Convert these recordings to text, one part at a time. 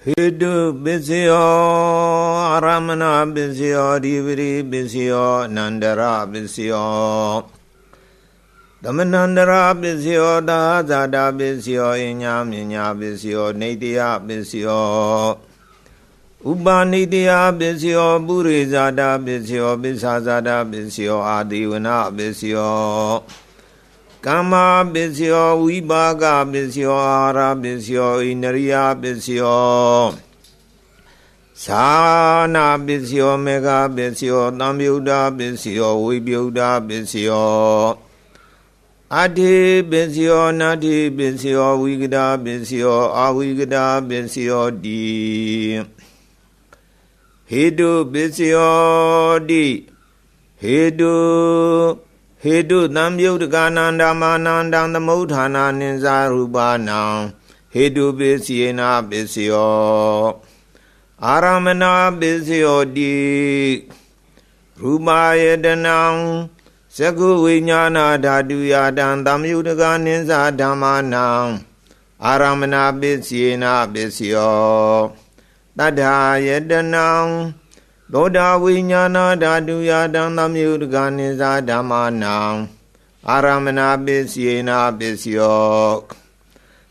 Hidu Bisio Aramana Bisio Diviri Bisio Nandara Bisio Damanandara Bisio Dazada Bisio Inya Bisio Nidia Bisio Uba Nidia Bisio Burizada Bisio Bisazada Bisio Adivana Bisio Kama Bisio, Wibaga Bisio, Ara Bisio, Inaria Bisio Sana Bisio, Mega Bisio, Namuda Bisio, Wibuda Bisio Adi Bisio, Nadi Bisio, Wigada Bisio, Awigada Bisio Di Hidu Bisio Di Hidu Hedu Namyudagananda Manandam the Mutana Ninza Rubana Hedu Bisiena Bisio Aramana Bisio Di Rubaya Danang Segu Vinyana Daduya Dan Damyudaganinza Damanang Aramana Bisiena Bisio Dadaya Danang Loda Vinyana Daduya Dandamyudganiza Damanang Aramana Bisiena Bisio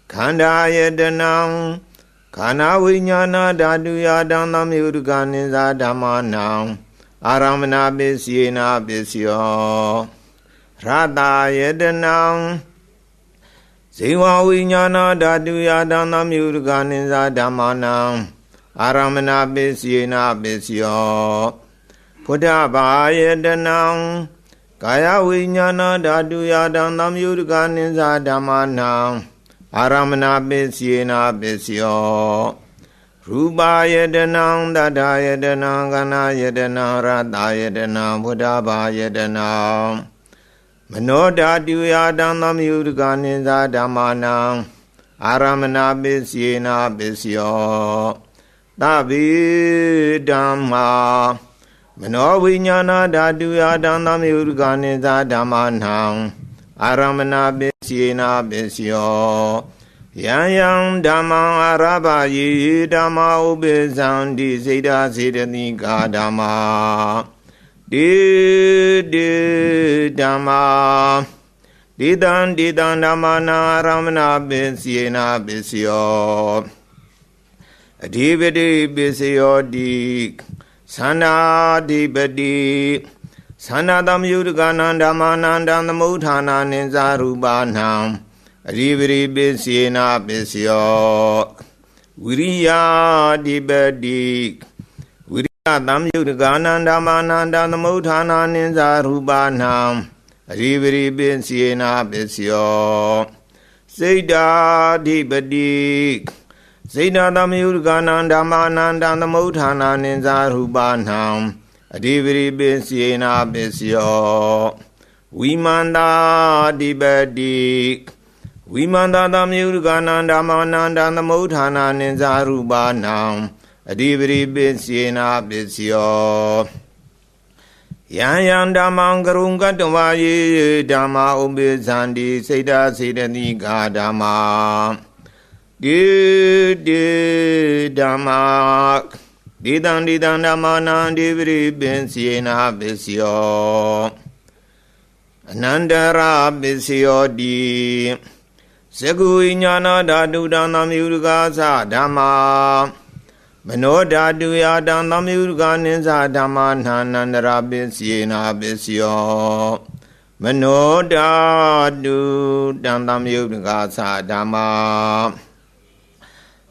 Kanda Yedanang Kana Vinyana Daduya Dandamyudganiza Damanang Aramana Bisiena Bisio Radha Yedanang Siva Vinyana Daduya Dandamyudganiza Damanang Aramana Bisiena Bisio Puddha Yedanang Kaya Vinyana Daduya Dandam Yudganiza Damanang Aramana Bisiena Bisio Ruba Yedanang Dada Yedanang Gana Yedanang Radha Yedanang Puddha Yedanang Mano Daduya Dandam Yudganiza Damanang Aramana Bisiena Bisio Davi Dhamma Mano Vinyana Daduya Dandam Yudganiza Damanang Aramana Bisiena Bisio Yang Dhamma Arabayi Dhamma Ubizandi Zeda Zedanika Dhamma Di Dhamma Didan Dhamana Aramana Bisiena Bisio Adhivadi Bisio Di Sana Adhivadi Sana Damyudagananda Mananda Mutana Ninza Rubanam Adhivadi Bisiena Bisio Viriya Adhivadi Viriya Damyudagananda Mananda Mutana Ninza Rubanam Adhivadi Bisiena Bisio Seda Adhivadi Zeda Damyudagananda Mananda Mutana Ninza Rubanam Adhivadi Bisiena Bisio Vimanda Adhivadi Vimanda Damyudagananda Mananda Mutana Ninza Rubanam Adhivadi Bisiena Bisio Yan Dhamma Garunga Dhammaye Dhamma Ubizandi Seda Sedanika Dhamma Di Dhamma Didan Dhamana Divri Bisiena Bisio Anandara Bisio Di Segu Inyana Dadu Dandam Yudgasa Dhamma Mano Daduya Dandam Yudganiza Dhamma Nandara Bisiena Bisio Mano Dadu Dandam Yudgasa Dhamma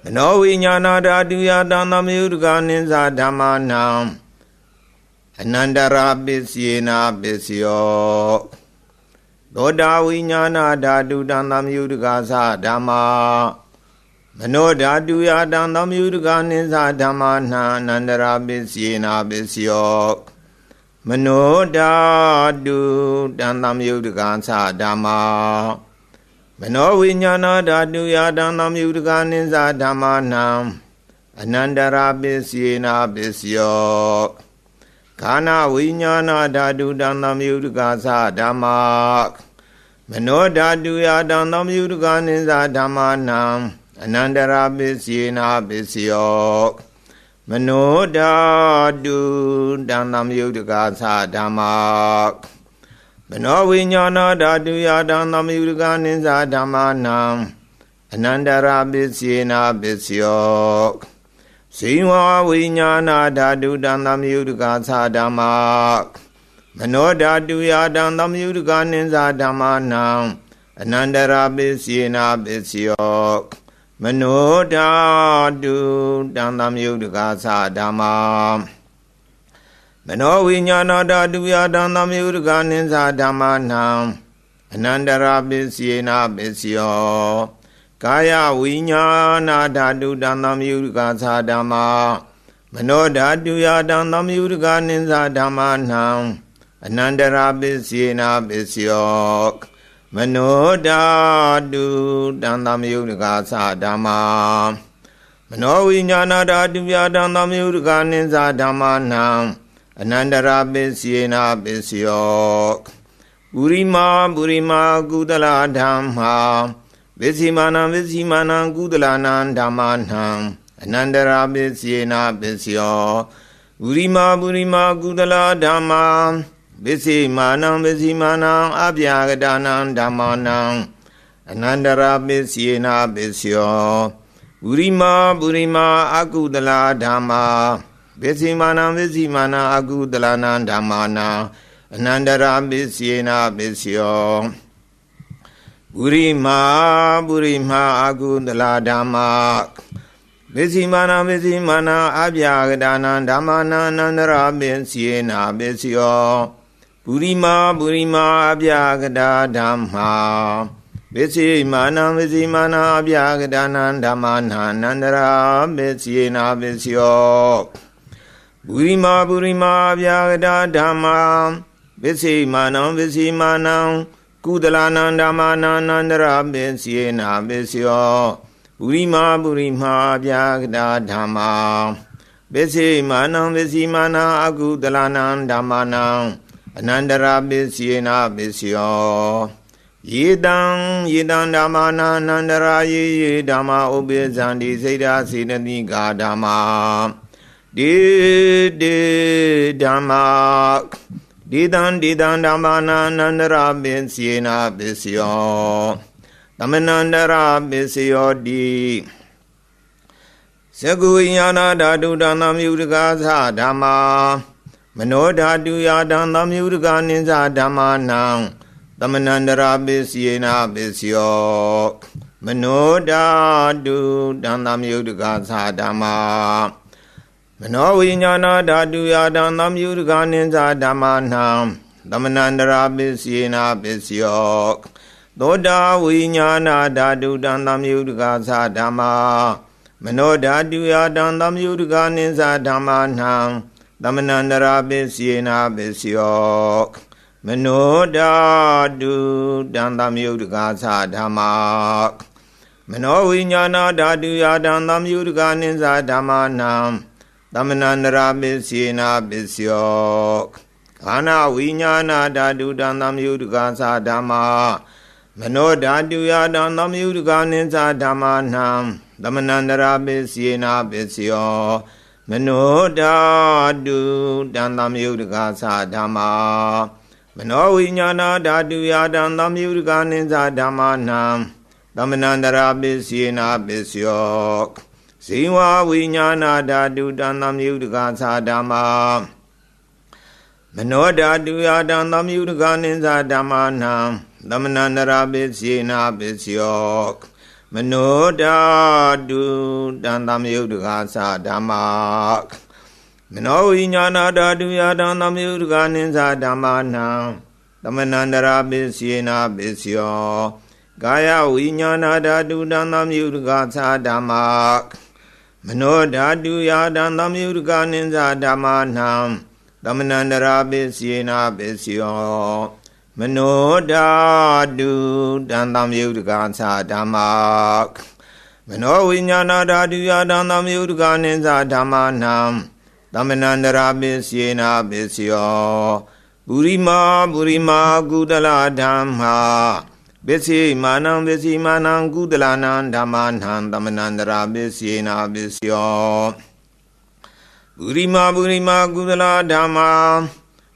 Mano Vinyana Daduya Dandam Yudganiza Dhammanam Anandara Bisiena Bisio Loda Vinyana Dadu Dandam Yudgasa Dhamma Mano Daduya Dandam Yudganiza Dhammanam Anandara Bisiena Bisio Mano Dadu Dandam Yudgasa Dhamma Mano Vinyana Daduya Dandam Yudganiza Dhammanam Anandara Bisiena Bisio Kana Vinyana Dadu Dandam Yudgasa Dhamma Mano Daduya Dandam Yudganiza Dhammanam အနန္တရာပစ္စယေနာပစ္စယောမနောဓာတုတံသမယုတကာသဓမ္မာမနောဝိညာဏဓာတုယတံသမယုတကာနိသဓမ္မာနံအနန္တရာပစ္စယေနာပစ္စယောဇိဝဝိညာဏဓာတုတံသမယုတကာသဓမ္မာမနောဓာတုယတံသမယုတကာနိသဓမ္မာနံအနန္တရာပစ္စယေနာပစ္စယောမနောဓာတုတံသမယုတကာသဓမ္မာမနောဝိညာဏဓာတုယတံသမယုတကာနိသဓမ္မာနံအနန္တရာပစ္စယေနာပစ္စယောကာယဝိညာဏဓာတုတံသမယုတကာသဓမ္မာမနောဓာတုယတံသမယုတကာနိသဓမ္မာနံအနန္တရာပစ္စယေနာပစ္စယောမနောဓာတုတံသမယုတကာသဓမ္မာမနောဝိညာဏဓာတုယတံသမယုတကာနိသဓမ္မာနံအနန္တရာပစ္စယေနာပစ္စယောပုရိမာပုရိမာကုသလဓမ္မာဝိစီမာနံဝိစီမာနံကုသလနာဓမ္မာနံအနန္တရာပစ္စယေနာပစ္စယောပုရိမာပုရိမာကုသလဓမ္မာဝိစီမာနံဝိစီမာနံအဗျာဂဒါနံဓမ္မာနံအနန္တရာပစ္စယေနာပစ္စယောပုရိမာပုရိမာအကုသလဓမ္မာဝိစီမာနံဝိစီမာနံအကုသလနာဓမ္မာနံအနန္တရာပစ္စယေနာပစ္စယောပုရိမာပုရိမာအကုသလဓမ္မာဝိစီမာနံဝိစီမာနံအဗျာဂဒါနံဓမ္မာနံအနန္တရာပစ္စယေနာပစ္စယောပုရိမာပုရိမာအဗျာဂဒါဓမ္မာဝိစီမာနံဝိစီမာနံအဗျာဂဒါနံဓမ္မာနံအနန္တရာပစ္စယေနာပစ္စယောပုရိမာပုရိမာအဗျာဂဒါဓမ္မာဝိစီမာနံဝိစီမာနံကုသလနာဓမ္မာနံအနန္တရာပစ္စယေနာပစ္စယောပုရိမာပုရိမာအဗျာဂဒါဓမ္မာဝိစီမာနံဝိစီမာနံအကုသလနာဓမ္မာနံအနန္တရာပစ္စယေနာပစ္စယောယေတံယေတံဓမ္မာနံအနန္တရာယေယေဓမ္မာဥပိသန္တိစေတစေတတိကာဓမ္မာဒေဒေဓမ္မာဒေတံဒေတံဓမ္မာနံအနန္တရာပစ္စယေနာပစ္စယောသမနန္တရာပစ္စယောတိသကုဝိညာဏဓာတုတံသမယုတကာသဓမ္မာမနောဓာတုယတံသမယုတကာနိသဓမ္မာနံသမနန္တရာပစ္စယေနာပစ္စယောမနောဓာတုတံသမယုတကာသဓမ္မာမနောဝိညာဏဓာတုယတံသမယုတကာနိသဓမ္မာနံသမနန္တရာပစ္စယေနာပစ္စယောသောတာဝိညာဏဓာတုတံသမယုတကာသဓမ္မာမနောဓာတုယတံသမယုတကာနိသဓမ္မာနံသမနန္တရာပစ္စယေနာပစ္စယောမနောဓာတုတံသမယုတကာသဓမ္မာမနောဝိညာဏဓာတုယတံသမယုတကာနိသဓမ္မာနံသမနန္တရာပစ္စယေနာပစ္စယောခန္ဓာဝိညာဏဓာတုတံသမယုတကာသဓမ္မာမနောဓာတုယတံသမယုတကာနိသဓမ္မာနံသမနန္တရာပစ္စယေနာပစ္စယောမနောဓာတုတံသမယုတကာသဓမ္မာမနောဝိညာဏဓာတုယတံသမယုတကာနိသဓမ္မာနံသမနန္တရာပစ္စယေနာပစ္စယောဇိဝဝိညာဏဓာတုတံသမယုတကာသဓမ္မာမနောဓာတုယတံသမယုတကာနိသဓမ္မာနံသမနန္တရာပစ္စယေနာပစ္စယောမနောဓာတုတံသမယုတကာသဓမ္မာမနောဝိညာဏဓာတုယတံသမယုတကာနိသဓမ္မာနံသမနန္တရာပစ္စယေနာပစ္စယောကာယဝိညာဏဓာတုတံသမယုတကာသဓမ္မာမနောဓာတုယတံသမယုတကာနိသဓမ္မာနံသမနန္တရာပစ္စယေနာပစ္စယောမနောဓာတုတံသမယုတကာသဓမ္မာမနောဝိညာဏဓာတုယတံသမယုတကာနိသဓမ္မာနံသမနန္တရာပစ္စယေနာပစ္စယောပုရိမာပုရိမာကုသလဓမ္မာဝ Besi manang besi manang kudalanan dhammanan tamanandara besina besyo Burima burima kudala dhamma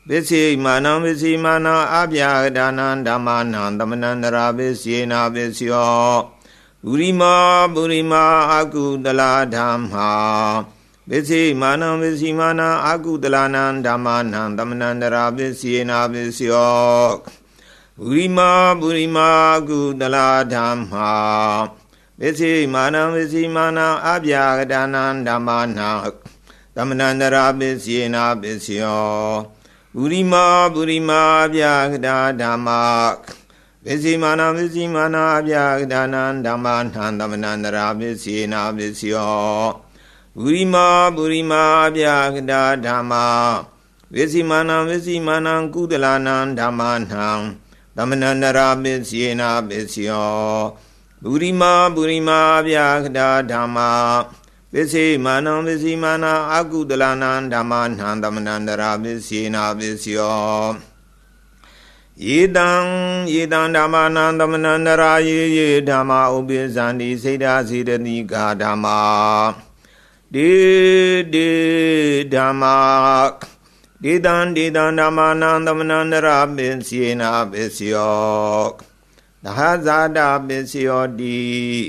Besi manang abhyadanan dhammanan tamanandara besina besyo Burima burima akudala dhamma Besi manang akudalanan dhammanan tamanandara besina besyo Burima gudala dhamma Besi manang abhyadanan dhammana Tamanandara besina besyo Burima abhyagada dhamma Besi manang abhyadanan dhammana Tamanandara besina besyo Burima abhyagada dhamma Besi manang kudalanan dhammana Tamanandara besina besyo Burima abhyagada dhamma Besi manang akudalanan dhammana Tamanandara besina besyo Yedang dhammana Tamanandara ye dhamma ubizandi seda siddhanika dhamma De dhamma Didan dhammanan tamanandara besina besyo Dahazada besyo di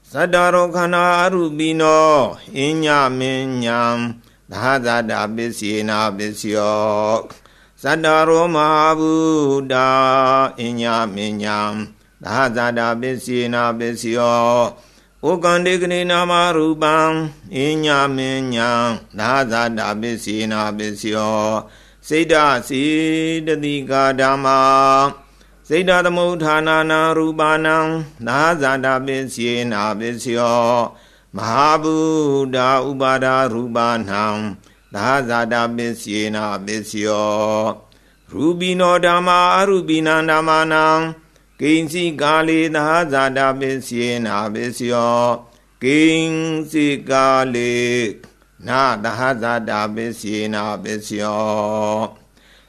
Sadarokana arubino Inya minyam Dahazada besina besyo Sadaro mahabuddha Inya minyam Dahazada besina besyo Ukandikni nama rupang Inya minyam Dahazada besina besyo Seda siddhatika dhamma Seda tamudhanana rupanang Dahazada besina besyo Mahabuddha upada rupanang Dahazada besina besyo Rubino dhamma arubinan dhammanang Kinsi kali dahazada besina besyo Kinsi kali na dahazada besina besyo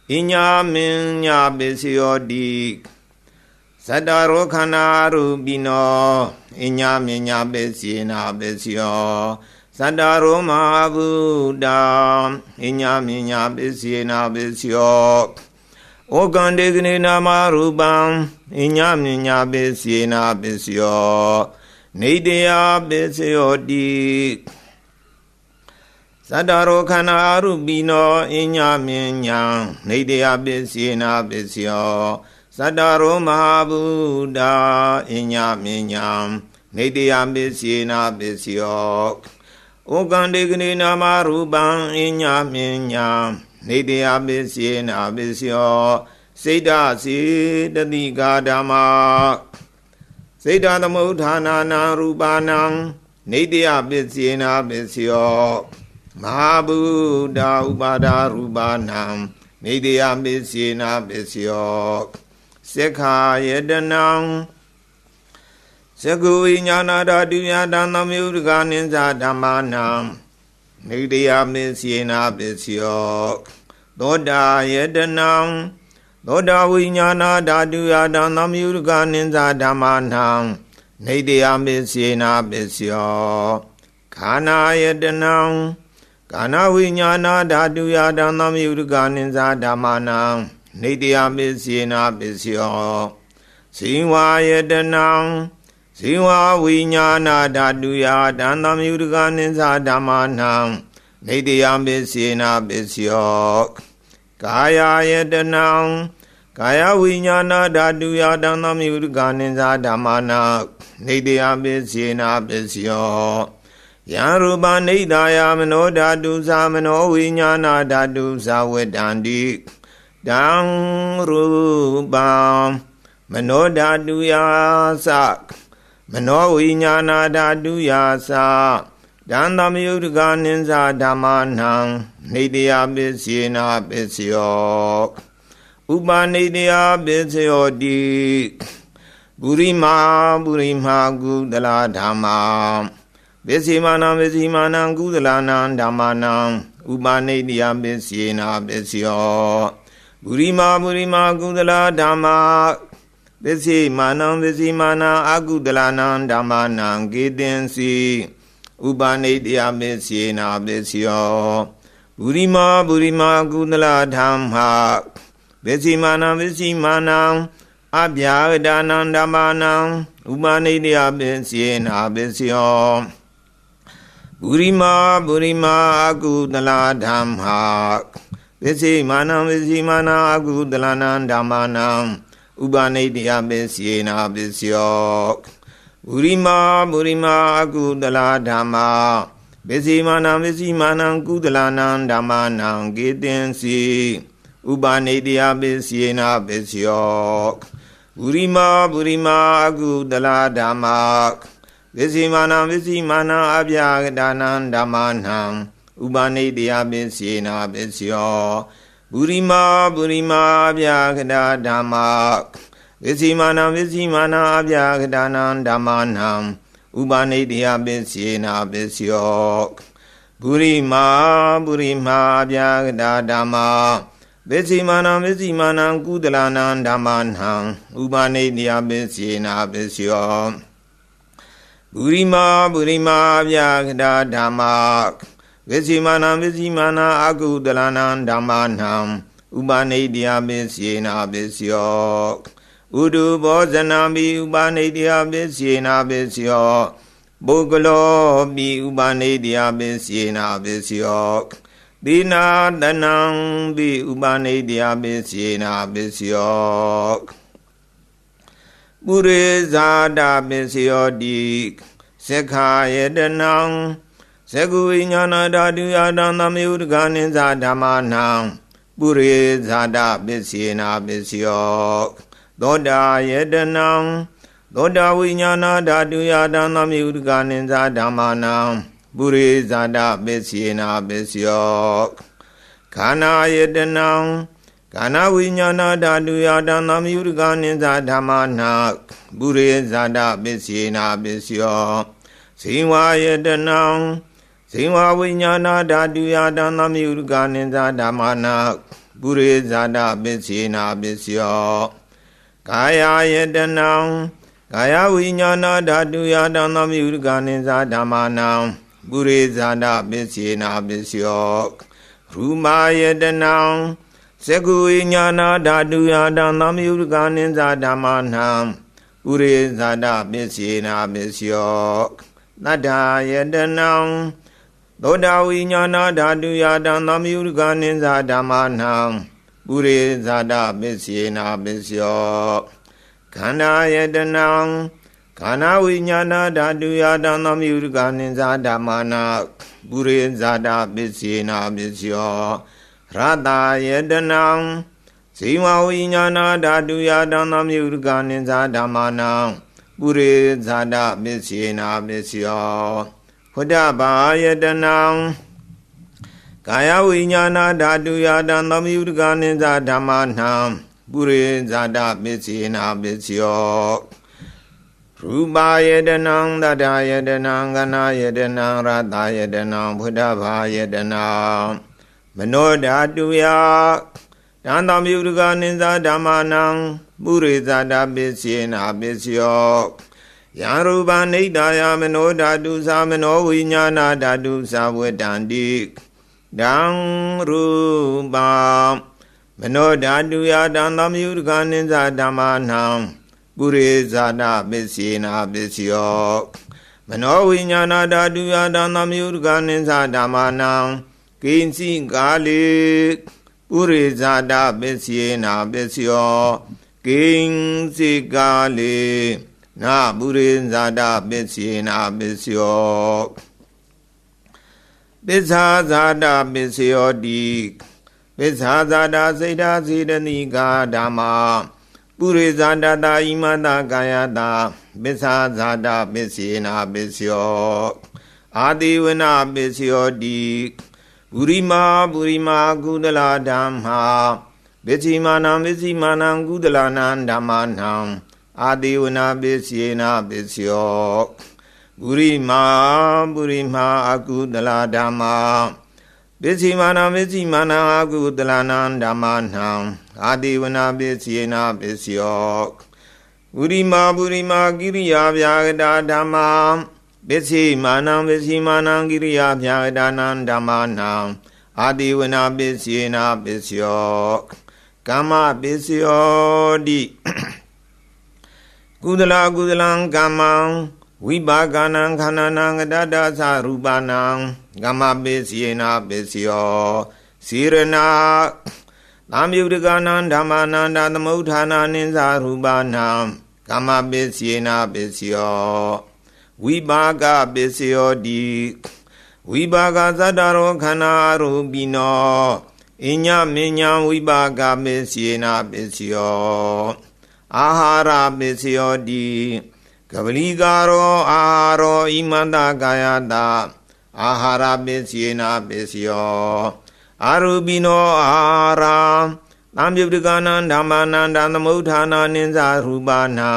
Inya minya besyo di Sadarokana rubino Inya minya besina besyo Sadaro mahabuddha Inya minya besina besyo Okandikni nama rupam Inya minya besina besyo Nidya besyo di Sadarokana rupino Inya minya Nidya besina besyo Sadaro mahabuddha Inya minya Nidya besina besyo Okandikni nama rupam Inya minya Nidya besina besyo Seda siddhatika dhamma Seda tamudhanana rupanang Nidya besina besyo Mahabuddha upada rupanang Nidya besina besyo Sekha yedanang Sekhu viññāna dhātuya dhantam yudhika ninsa dhammanam Nidya besina besyo Thoda yedanang Thoda viññāna dhātuya dhantam yudhika ninsa dhammanam Nidya besina besyo Khana yedanang Khana viññāna dhātuya dhantam yudhika ninsa dhammanam Nidya besina besyo Siva yedanang Siva viññāna dhātuya dhantam yudhika ninsa dhammanam Nidya besina besyo Kaya yedanang Kaya viññāna dhātuya dhantam yudhika ninsa dhammanam Nidya besina besyo Yarupa nidaya mano dhātu sa mano viññāna dhātu sa vedandi Dang rupam Mano dhātuya sa Mano viññāna dhātuya sa Dhantam yudhika ninsa dhammanam Nidya besina besyo Upanidya besyo di Burima kudala dhamma Vesimanam kudalanam dhammanam Upanidya besina besyo Burima kudala dhamma ပစ္စေမာနံပစ္စေမာနံအာကုတလနံဓမ္မနံကေတင်စီဥပနိတယပစ္စေနာပစ္စယောပုရိမာပုရိမာကုသလဓမ္မပစ္စေမာနံပစ္စေမာနံအဗျာဒာနံဓမ္မနံဥပနိတယပစ္စေနာပစ္စယောပုရိမာပုရိမာအကုသလဓမ္မပစ္စေမာနံပစ္စေမာနံအကုသလနံဓမ္မနံဥပနိတယပစ္စေနာပစ္စယောပုရိမာပုရိမာအကုသလဓမ္မပစ္စေမာနံပစ္စေမာနံကုသလနံဓမ္မနံကေတင်စီဥပနိတယပစ္စေနာပစ္စယောပုရိမာပုရိမာအကုသလဓမ္မပစ္စေမာနံပစ္စေမာနံအဗျာဒာနံဓမ္မနံဥပနိတယပစ္စေနာပစ္စယောပုရိမာပုရိမာအဗျာဒာဓမ္မပစ္စေမာနံပစ္စေမာနံအဗျာဒာနံဓမ္မနံဥပနိတယပစ္စေနာပစ္စယောပုရိမာပုရိမာအဗျာဒာဓမ္မပစ္စေမာနံပစ္စေမာနံကုသလနံဓမ္မနံဥပနိတယပစ္စေနာပစ္စယောပုရိမာပုရိမာအဗျာဒာဓမ္မပစ္စေမာနံပစ္စေမာနံအကုသလနံဓမ္မနံဥပနိတယပစ္စေနာပစ္စယောဥဒုဘောဇနံပိဥပနိတယပစ္စေနာပစ္စယောပုဂ္ဂလောပိဥပနိတယပစ္စေနာပစ္စယောသီနာတနံပိဥပနိတယပစ္စေနာပစ္စယောပုရိဇာတပစ္စယောတိသက္ခာယတနံသက္ကုဝိညာဏဓာတုယတံသမယုတ္ကနိသဓမ္မနံပုရိဇာတပစ္စေနာပစ္စယောသောတာယတနံသောတာဝိညာဏဓာတုယတံသမယုတ္ကနိသဓမ္မနံပုရိဇာတပစ္စေနာပစ္စယောခန္ဓာယတနံခန္ဓာဝိညာဏဓာတုယတံသမယုတ္ကနိသဓမ္မနံပုရိဇာတပစ္စေနာပစ္စယောဇိဝယတနံဇိဝဝိညာဏဓာတုယတံသမယုတ္ကနိသဓမ္မနံပုရိဇာတပစ္စေနာပစ္စယောကာယယတနံကာယဝိညာဏဓာတုယတံသမယုတ္ကနိသဓမ္မနံပုရိဇာတပစ္စေနာပစ္စယောရူမာယတနံသက္ကုဝိညာဏဓာတုယတံသမယုတ္ကနိသဓမ္မနံပုရိဇာတပစ္စေနာပစ္စယောသတ္ထာယတနံသောတာဝိညာဏဓာတုယတံသမယုတ္ကနိသဓမ္မနံပုရိဇာတပစ္စေနာပစ္စယောခန္ဓာယတနံခန္ဓာဝိညာဏဓာတုယတံသမယုတ္ကနိသဓမ္မနံပုရိဇာတပစ္စေနာပစ္စယောရတယတနံဇိဝဝိညာဏဓာတုယတံသမယုတ္ကနိသဓမ္မနံပုရိဇာတပစ္စေနာပစ္စယောဖုဒ္ဓဘာယတနံကာယဝိညာဏဓာတုယတံသမယုတ္ကနိသဓမ္မနံပုရိဇာတပစ္စေနာပစ္စယောရူပါယတနံတတယတနံကနာယတနံရတယတနံဖုဒ္ဓဘာယတနံမနောဓာတုယတံသမယုတ္ကနိသဓမ္မနံပုရိဇာတပစ္စေနာပစ္စယောယံရူပနိဒာယမနောဓာတုသမနောဝိညာဏဓာတုသဝတ္တန္တိဒံရူပမနောဓာတုယတံသမယုတ္ကနိသဓမ္မနံပုရိဇာတပစ္စေနာပစ္စယောမနောဝိညာဏဓာတုယတံသမယုတ္ကနိသဓမ္မနံကိဉ္စီကာလေပုရိဇာတပစ္စေနာပစ္စယောကိဉ္စီကာလေနာပုရိဇာတပစ္စေနာပစ္စယောပစ္ဆာဇာတပစ္စယောတိပစ္ဆာဇာတစေတစေတနိကာဓမ္မာပုရိဇာတတာဣမတကာယတာပစ္ဆာဇာတပစ္စေနာပစ္စယောအာတိဝနပစ္စယောတိပုရိမာပုရိမာကုသလဓမ္မာပစ္စိမာနံပစ္စိမာနံကုသလနံဓမ္မနံအာတိဝနပစ္စေနာပစ္စယောပုရိမာပုရိမာအကုသလဓမ္မာပစ္စိမာနံပစ္စိမာနံအကုသလနံဓမ္မနံအာတိဝနပစ္စေနာပစ္စယော ပုရိမာကိရိယာဗျာဂတာဓမ္မာပစ္စိမာနံကိရိယာဗျာဂတာနံဓမ္မာနံအာတိဝနာပစ္စေနာပစ္စယောကမ္မပစ္စယောတိကုသလကမ္မံဝိပါကနံခန္ဓာနံကတ္တသရူပနံကမ္မပစ္စေနာပစ္စယောစေရဏသံယုတကနံဓမ္မာနန္တသမုဋ္ဌာနာနိသရူပနံကမ္မပစ္စေနာပစ္စယောဝိပါကပစ္စယောတိဝိပါကသတ္တရောခန္ဓာရူပိနောအညမဉ္ဇံဝိပါကပစ္စေနာပစ္စယောအာဟာရပစ္စယောတိကပလိကာရောအာဟာရောဣမန္တကာယတာအာဟာရပစ္စေနာပစ္စယောအာရူပိနောအာဟာရသံယုတကနံဓမ္မာနန္တသမုဋ္ဌာနာနိသရူပနံ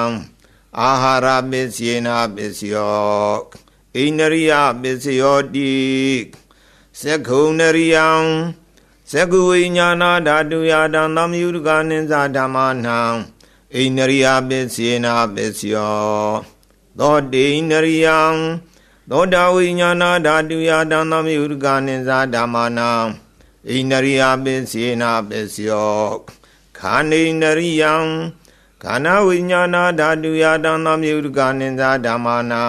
အာဟာရပစ္စေနာပစ္စယောဣန္ဒရိယပစ္စယောတိသက္ခုန္ဒရိယံသက္ခုဝိညာဏဓာတုယတံသံယုတကနိသဓမ္မာနံဣန္ဒရိယပစ္စေနာပစ္စယောသောတိဣန္ဒရိယံသောတာဝိညာဏဓာတုယတံသံယုတကနိသဓမ္မာနံဣန္ဒရိယပစ္စေနာပစ္စယောခန္ဓိန္ဒရိယံခန္ဓာဝိညာဏဓာတုယတံသံယုတကနိသဓမ္မာနံ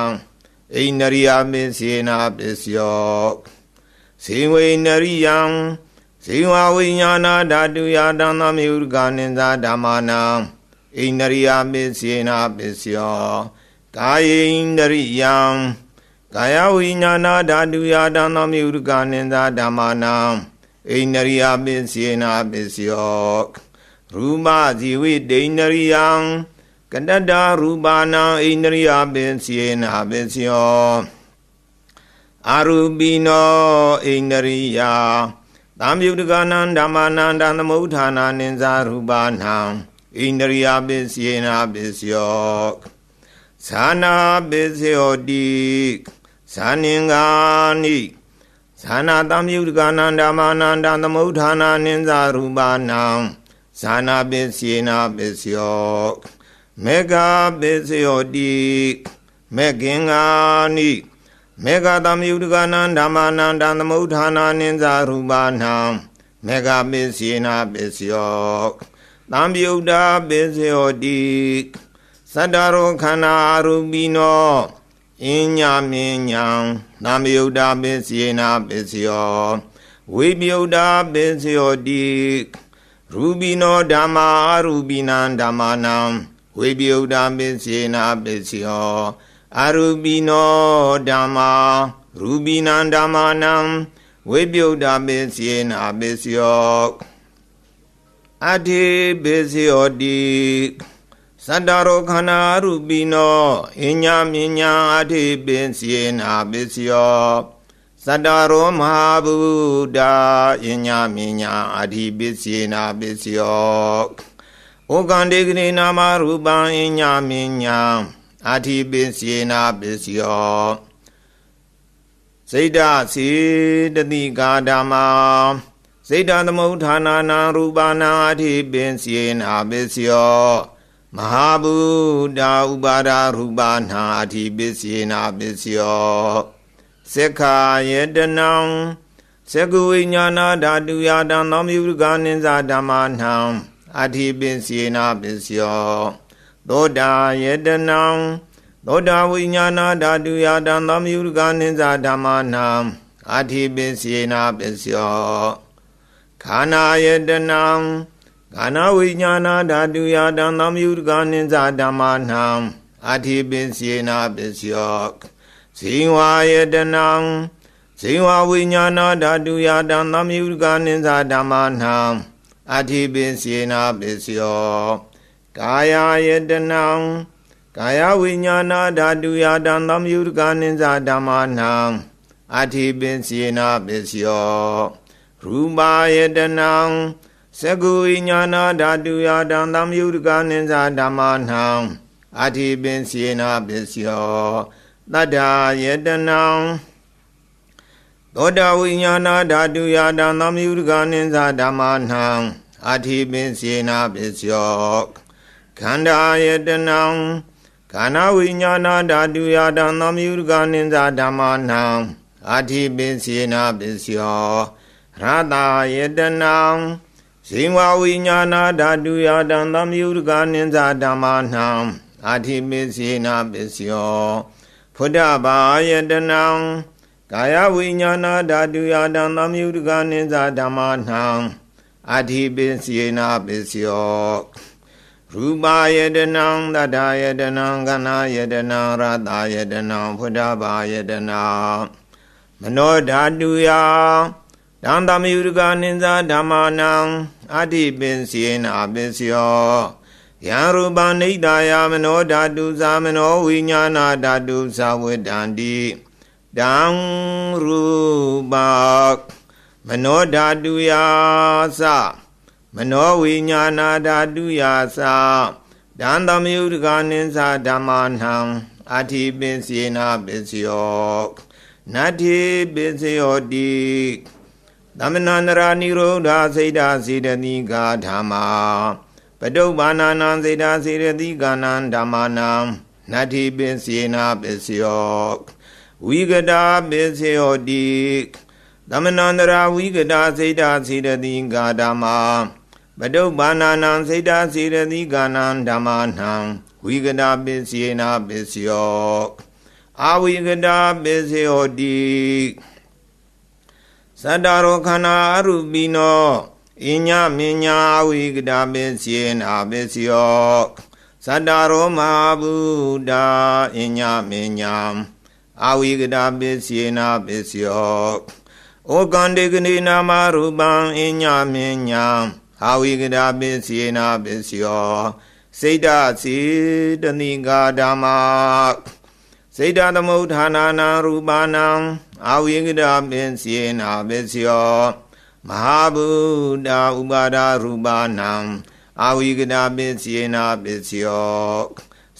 ဣန္ဒရိယပစ္စေနာပစ္စယောဇေဝိန္ဒရိယံဇေဝဝိညာဏဓာတုယတံသံယုတကနိသဓမ္မာနံဣန္ဒရိယပစ္စေနာပစ္စယောကာယေန္ဒရိယံကာယဝိညာဏဓာတုယတံသံယုတကနိသဓမ္မာနံဣန္ဒရိယပစ္စေနာပစ္စယောရူပဇီဝိတေန္ဒရိယံကတ္တရူပနာဣန္ဒရိယပစ္စေနာပစ္စယောအာရူပိနောဣန္ဒရိယသံယုတကနံဓမ္မာနန္တသမုဋ္ဌာနာနိသရူပနံဣန္ဒရိယပစ္စေနာပစ္စယောသနာပစ္စယောတိသနင်္ဂာနိသနာသံယုတကနံဓမ္မာနန္တသမုဋ္ဌာနာနိသရူပနံသနာပစ္စေနာပစ္စယောမေဃပစ္စယောတိမေကင်္ဂာနိမေဃသံယုတကနံဓမ္မာနန္တသမုဋ္ဌာနာနိသရူပနံမေဃပစ္စေနာပစ္စယောသံယုတပစ္စယောတိသတ္တရောခန္ဓာရူပိနောအညမဉ္ဇံသံယုတပစ္စေနာပစ္စယောဝိပယုတပစ္စယောတိရူပိနောဓမ္မာရူပိနံဓမ္မာနံဝိပယုတပစ္စေနာပစ္စယောအရူပိနောဓမ္မာရူပိနံဓမ္မာနံဝိပယုတပစ္စေနာပစ္စယောအတိပစ္စယောတိသတ္တရောခန္ဓာရူပိနောအညမဉ္ဇံအတိပစ္စေနာပစ္စယောသတ္တရောမဟာဗုဒ္ဓအညမဉ္ဇံအတိပစ္စေနာပစ္စယောဩကန္တေကရေနာမရူပံအညမဉ္ဇံအတိပစ္စေနာပစ္စယောစိတ္တစေတတိကာဓမ္မာစိတ္တသမုဋ္ဌာနာနံရူပနာအတိပစ္စေနာပစ္စယောမဟာဗုဒ္ဓဥပါဒရူပနာအတိပစ္စေနာပစ္စယောသက္ခာယတနံသက္ကုဝိညာဏဓာတုယတံသံယုတကနိသဓမ္မာနံအတိပစ္စေနာပစ္စယောသောတာယတနံသောတာဝိညာဏဓာတုယတံသံယုတကနိသဓမ္မာနံအတိပစ္စေနာပစ္စယောခန္ဓာယတနံခန္ဓာဝိညာဏဓာတုယတံသံယုတကနိသဓမ္မာနံအတိပစ္စေနာပစ္စယောဇိဝယတနံဇိဝဝိညာဏဓာတုယတံသံယုတကနိသဓမ္မာနံအတိပစ္စေနာပစ္စယောကာယယတနံကာယဝိညာဏဓာတုယတံသံယုတကနိသဓမ္မာနံအတိပစ္စေနာပစ္စယောရူပယတနံသက္ကုဝိညာဏဓာတုယတံသံယုတကနိသဓမ္မာနံအတိပစ္စေနာပစ္စယောသတ္တာယတနံသောတာဝိညာဏဓာတုယတံသံယုတကနိသဓမ္မာနံအတိပစ္စေနာပစ္စယော ခန္ဓာယတနံခန္ဓာဝိညာဏဓာတုယတံသမယုတကနိစ္စဓမ္မနံအာတိပိစေနာပစ္စယောရတယတနံဇိဝဝိညာဏဓာတုယတံသမယုတကနိစ္စဓမ္မနံအာတိပိစေနာပစ္စယောဖုဒ္ဓဘာယတနံကာယဝိညာဏဓာတုယတံသမယုတကနိစ္စဓမ္မနံအာတိပိစေနာပစ္စယောရူပယတနံတတ္တယတနံခန္ဓာယတနံရတယတနံဖုဒ္ဓဘာယတနံမနောဓာတုယတံသမယုတကနိစ္စဓမ္မနံအာတိပိစေနာပစ္စယောယံရူပနိဒာယမနောဓာတုသာမနောဝိညာဏဓာတုသာဝေတံတိတံရူပမနောဓာတုယသမနောဝိညာဏဓာတုယသဒံသမယုတကနိစ္စဓမ္မနံအာတိပိစေနာပစ္စယောနတ္ထိပိစယောတိသမဏန္တရာနိရောဓစေတစေတတိကာဓမ္မာပတုပ္ပန္နံစေတစေတတိကာနံဓမ္မာနံနတ္ထိပိစေနာပစ္စယောဝိကတာပိစယောတိသမဏန္တရာဝိကတာစေတစေတတိကာဓမ္မာပတုပ္ပန္နံစေတစေတတိကာနံဓမ္မာနံဝိကတာပိစေနာပစ္စယောအာဝိကတာပိစယောတိသတ္တရောခန္ဓာအရူပိနောအညမညာအဝိကတာပိစေနာပစ္စယောသတ္တရောမဟာဗုဒ္ဓအညမညာအဝိကတာပိစေနာပစ္စယောဩကန္တေကနေနာမရူပံအညမညာအဝိကတာပိစေနာပစ္စယောစိတ်တစေတနိကာဓမ္မာစေတသမုဋ္ဌာနာနံရူပနံအဝိကတာပိစေနာပစ္စယောမဟာဗုဒ္ဓဥပါဒရူပနံအဝိကတာပိစေနာပစ္စယော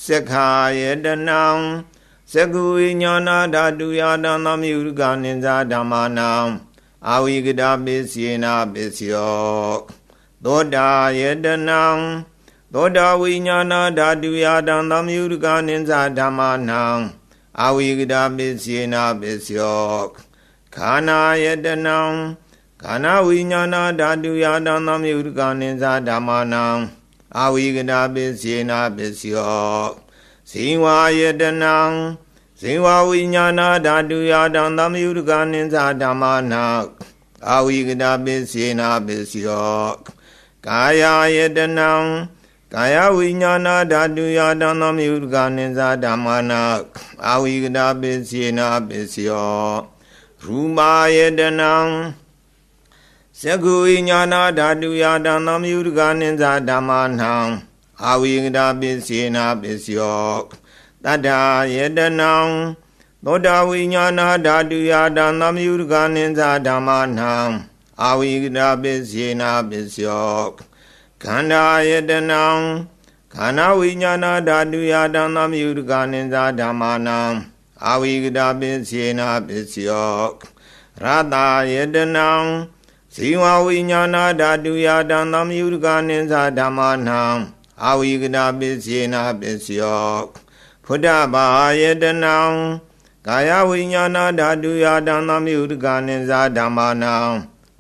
သက္ခာယတနံသက္ခုဝိညာဏဓာတုယတံသမယုတကနိစ္စဓမ္မနံအဝိကတာပိစေနာပစ္စယောသောတာယတနံသောတာဝိညာဏဓာတုယတံသမယုတကနိစ္စဓမ္မနံအဝိကတာပိစေနာပစ္စယောခန္ဓာယတနံခန္ဓာဝိညာဏဓာတုယတံသမယုတကနိစ္စဓမ္မနံအဝိကတာပိစေနာပစ္စယောဇိဝယတနံဇိဝဝိညာဏဓာတုယတံသမယုတကနိစ္စဓမ္မနံအဝိကတာပိစေနာပစ္စယောကာယယတနံကာယဝိညာဏဓာတုယတံသမယုတကနိစ္စဓမ္မနံအဝိကတာပိစေနာပစ္စယောရူပယတနံသက္ခုဝိညာဏဓာတုယတံသမယုတကနိစ္စဓမ္မနံအဝိကတာပိစေနာပစ္စယောတတ္ထာယတနံသောတာဝိညာဏဓာတုယတံသမယုတကနိစ္စဓမ္မနံအဝိကတာပိစေနာပစ္စယောခန္ဓာယတနံခန္ဓာဝိညာဏဓာတုယတံသမယုတကနိစ္စဓမ္မနံအဝိကတာပိစေနာပစ္စယောရတယတနံဇိဝဝိညာဏဓာတုယတံသမယုတကနိစ္စဓမ္မနံအဝိကတာပိစေနာပစ္စယောဖုဒ္ဓဘာယတနံကာယဝိညာဏဓာတုယတံသမယုတကနိစ္စဓမ္မနံ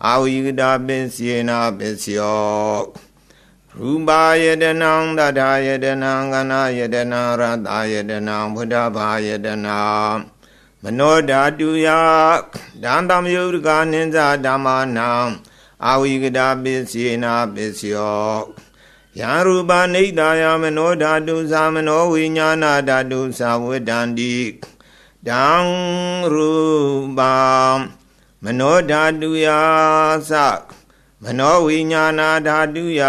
အဝိကတာပိစေနာပစ္စယောရူပယတနံတတ္ထာယတနံခန္ဓာယတနံရတယတနံဖုဒ္ဓဘာယတနံမနောဓာတုယတံသမယုတကနိစ္စဓမ္မနံအဝိကတာပိစေနာပစ္စယောယံရူပနိဒာယမနောဓာတုသာမနောဝိညာဏဓာတုသာဝေတံတိတံရူပမနောဓာတုယသမနောဝိညာဏဓာတုယ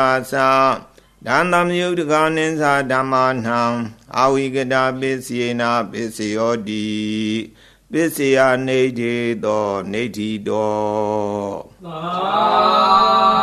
ဒံသမယုတကနိစ္စဓမ္မနံအဝိကတာပိစေနာပစ္စယောတိပိစေယနေတိတောနေတိတောသာ